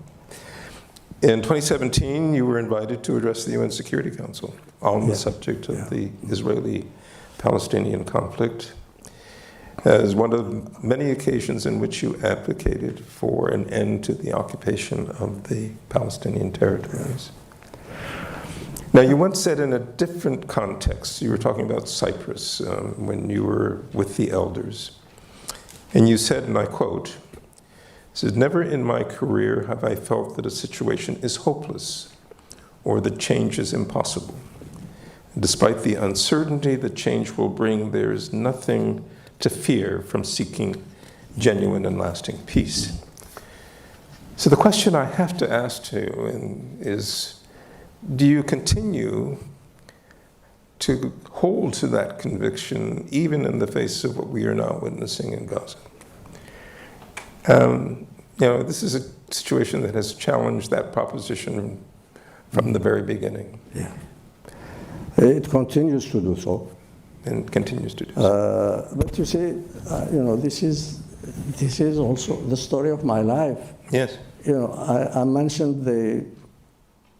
In 2017, you were invited to address the UN Security Council on the subject of the Israeli-Palestinian conflict, as one of many occasions in which you advocated for an end to the occupation of the Palestinian territories. Now, you once said in a different context, you were talking about Cyprus when you were with the elders, and you said, and I quote, says, "Never in my career have I felt that a situation is hopeless or that change is impossible. Despite the uncertainty that change will bring, there is nothing to fear from seeking genuine and lasting peace." So the question I have to ask you is, do you continue to hold to that conviction even in the face of what we are now witnessing in Gaza? You know, this is a situation that has challenged that proposition from the very beginning. Yeah. It continues to do so. And continues to do so. But you see, you know, this is also the story of my life. Yes. You know, I mentioned the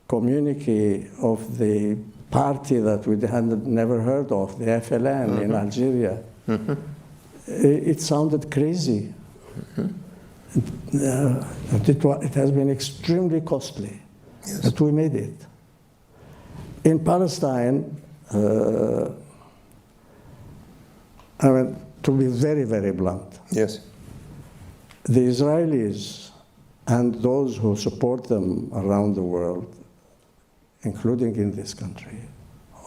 communique of the party that we had never heard of, the FLN in Algeria. It sounded crazy. It has been extremely costly, but we made it. In Palestine, I mean, to be very, very blunt, yes, the Israelis and those who support them around the world, including in this country,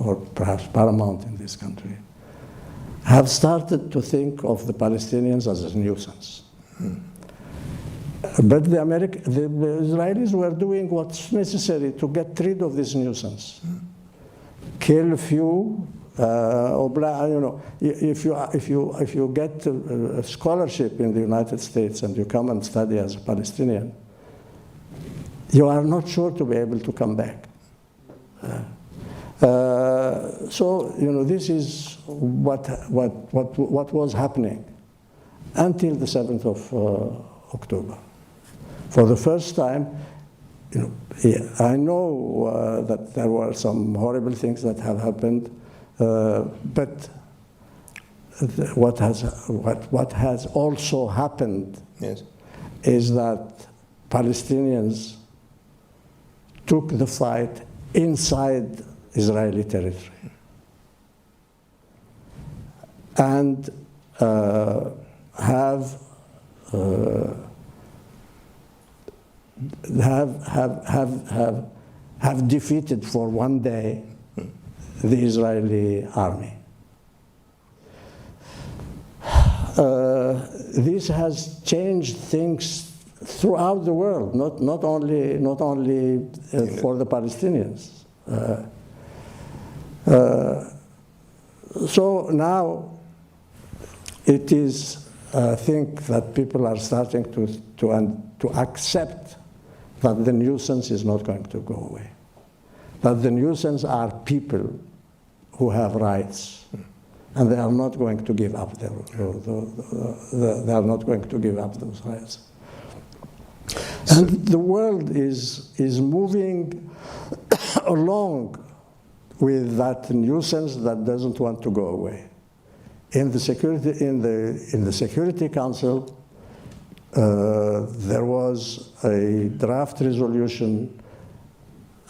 or perhaps paramount in this country, have started to think of the Palestinians as a nuisance. But the Israelis were doing what's necessary to get rid of this nuisance. Kill a few, you know, if you get a scholarship in the United States and you come and study as a Palestinian, you are not sure to be able to come back. So, you know, this is what was happening until the 7th of October. For the first time, you know, I know that there were some horrible things that have happened, but what has also happened is that Palestinians took the fight inside Israeli territory and have defeated for one day the Israeli army. This has changed things throughout the world, not only for the Palestinians. So now it is, I think, that people are starting to accept that the nuisance is not going to go away. That the nuisance are people who have rights, and they are not going to give up they are not going to give up those rights. And the world is moving along with that nuisance that doesn't want to go away. In the Security Council, there was a draft resolution,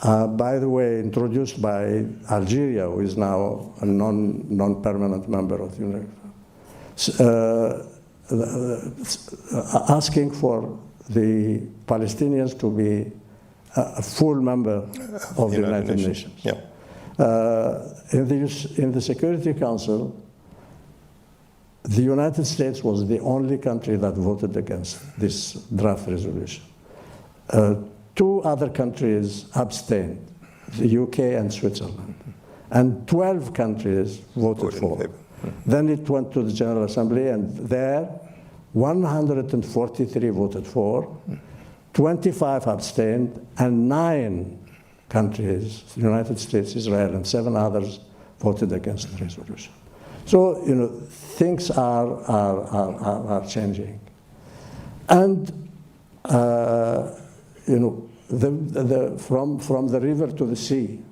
by the way, introduced by Algeria, who is now a non-permanent member of the United Nations, asking for the Palestinians to be a full member of the United Nations. Yeah. In the Security Council, the United States was the only country that voted against this draft resolution. 2 other countries abstained, the UK and Switzerland, and 12 countries voted for. Then it went to the General Assembly, and there 143 voted for, 25 abstained, and 9 countries, the United States, Israel, and 7 others voted against the resolution. So, you know, things are changing. And, you know, from the river to the sea,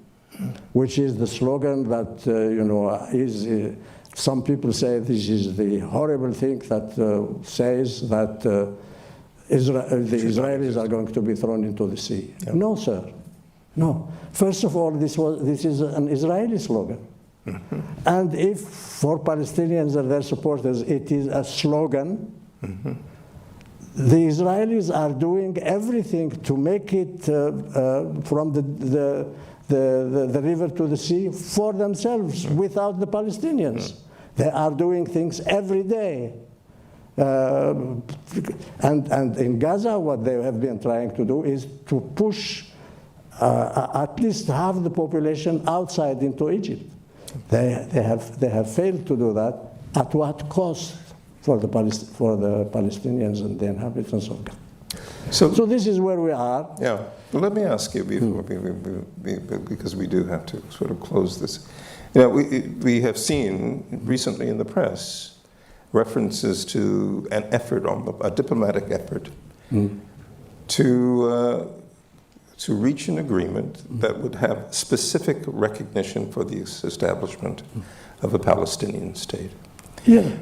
which is the slogan that, you know, is, some people say this is the horrible thing that says that the Israelis are going to be thrown into the sea. Yeah. No, sir. No. First of all, this is an Israeli slogan. Mm-hmm. And if for Palestinians and their supporters it is a slogan, mm-hmm. the Israelis are doing everything to make it from the river to the sea for themselves, mm-hmm. without the Palestinians. Mm-hmm. They are doing things every day. And in Gaza, what they have been trying to do is to push at least half the population outside into Egypt. They have failed to do that. At what cost for the Palestinians and the inhabitants of Gaza? So this is where we are. Yeah. Well, let me ask you before, because we do have to sort of close this. You know, we have seen recently in the press references to an effort, a diplomatic effort, to reach an agreement that would have specific recognition for the establishment of a Palestinian state. Yeah.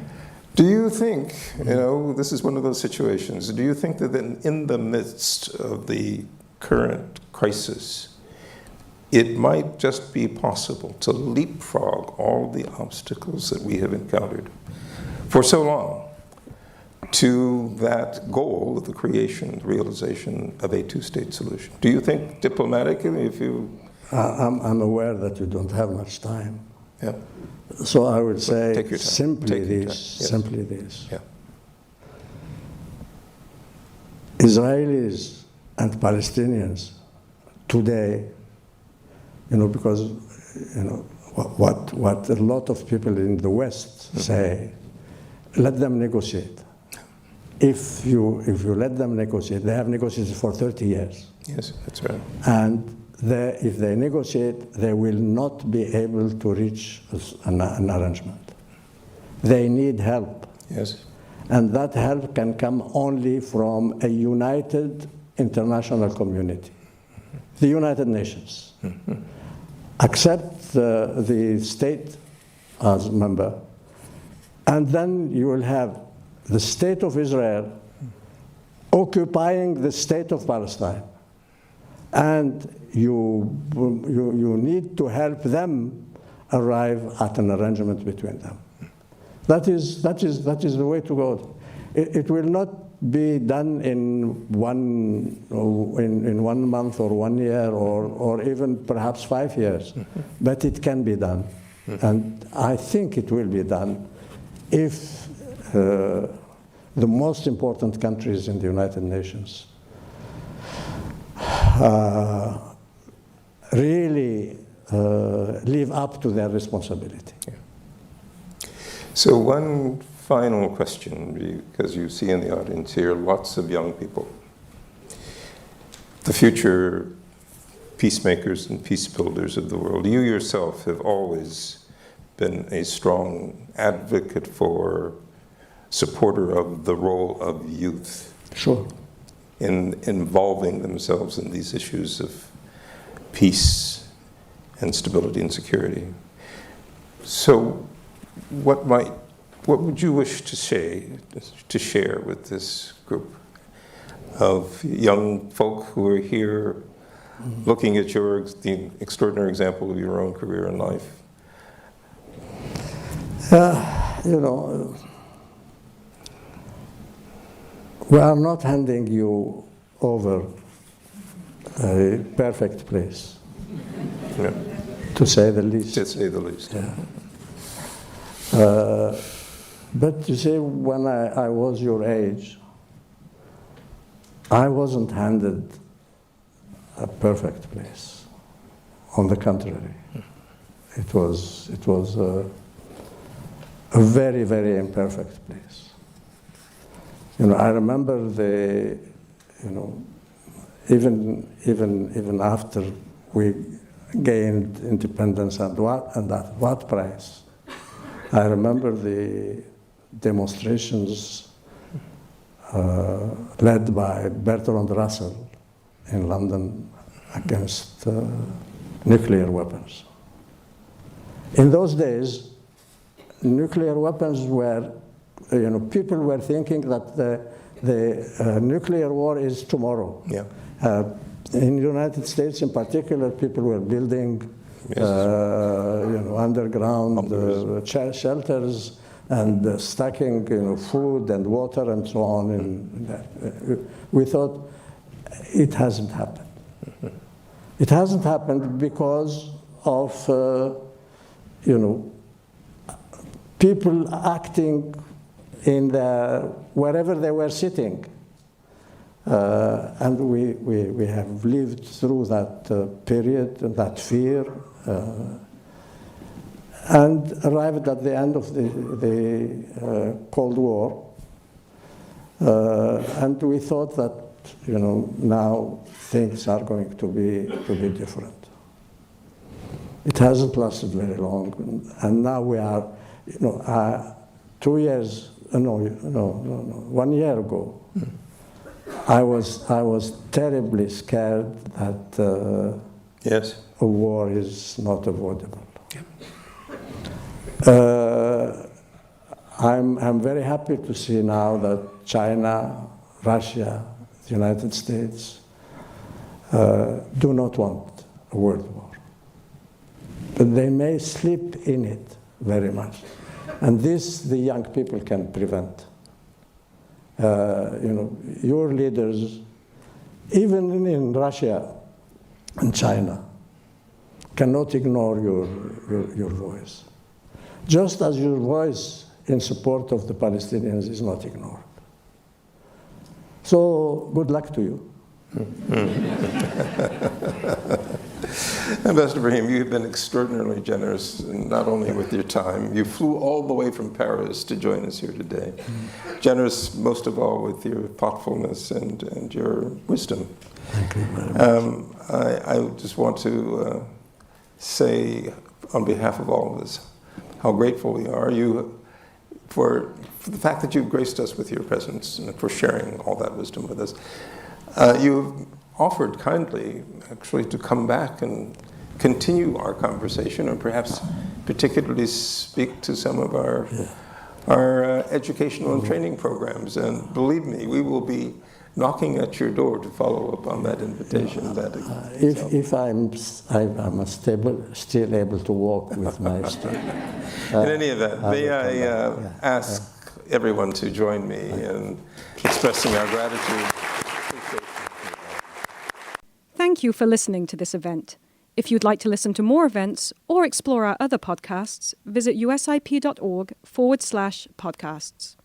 Do you think, you know, this is one of those situations, do you think that in the midst of the current crisis, it might just be possible to leapfrog all the obstacles that we have encountered for so long to that goal of the creation, realization of a two-state solution? Do you think diplomatically, if you... I'm aware that you don't have much time. Yeah. So I would say simply this. Yeah. Israelis and Palestinians today, you know, because, you know, what a lot of people in the West say, let them negotiate. If you let them negotiate, they have negotiated for 30 years. Yes, that's right. And if they negotiate, they will not be able to reach an arrangement. They need help. Yes. And that help can come only from a united international community, the United Nations. Mm-hmm. Accept the state as member, and then you will have the state of Israel occupying the state of Palestine. And you need to help them arrive at an arrangement between them. That is the way to go. It will not be done in one month or 1 year or even perhaps 5 years, but it can be done. And I think it will be done if the most important countries in the United Nations really live up to their responsibility. Yeah. So one final question, because you see in the audience here lots of young people, the future peacemakers and peace builders of the world. You yourself have always been a strong advocate for, supporter of the role of youth. Sure. In involving themselves in these issues of peace and stability and security. So what would you wish to share with this group of young folk who are here looking at the extraordinary example of your own career and life? You know, we are not handing you over a perfect place, Yeah. to say the least. To say the least. Yeah. But you see, when I was your age, I wasn't handed a perfect place. On the contrary, it was a very, very imperfect place. I remember even after we gained independence and at what price. I remember the demonstrations led by Bertrand Russell in London against nuclear weapons. In those days, nuclear weapons were, people were thinking that the nuclear war is tomorrow. Yeah. In the United States in particular, people were building underground shelters and stacking food and water and so on. And we thought it hasn't happened. It hasn't happened because of people acting in wherever they were sitting. And we have lived through that period, that fear, and arrived at the end of the Cold War. And we thought that, now things are going to be different. It hasn't lasted very long, and now we are, 1 year ago, I was terribly scared that Yes. a war is not avoidable. I'm very happy to see now that China, Russia, the United States do not want a world war. But they may slip in it very much. And this the young people can prevent. Your leaders, even in Russia and China, cannot ignore your voice. Just as your voice in support of the Palestinians is not ignored. So good luck to you. Ambassador Brahimi, you've been extraordinarily generous, not only with your time. You flew all the way from Paris to join us here today. Generous, most of all, with your thoughtfulness and your wisdom. Thank you very much. I just want to say, on behalf of all of us, how grateful we are for the fact that you've graced us with your presence and for sharing all that wisdom with us. You've offered kindly, actually, to come back and continue our conversation, or perhaps particularly speak to some of our educational and training programs. And believe me, we will be knocking at your door to follow up on that invitation. If I'm still able to walk with my strength. In any event, may I ask everyone to join me in expressing our gratitude. Thank you for listening to this event. If you'd like to listen to more events or explore our other podcasts, visit usip.org/podcasts.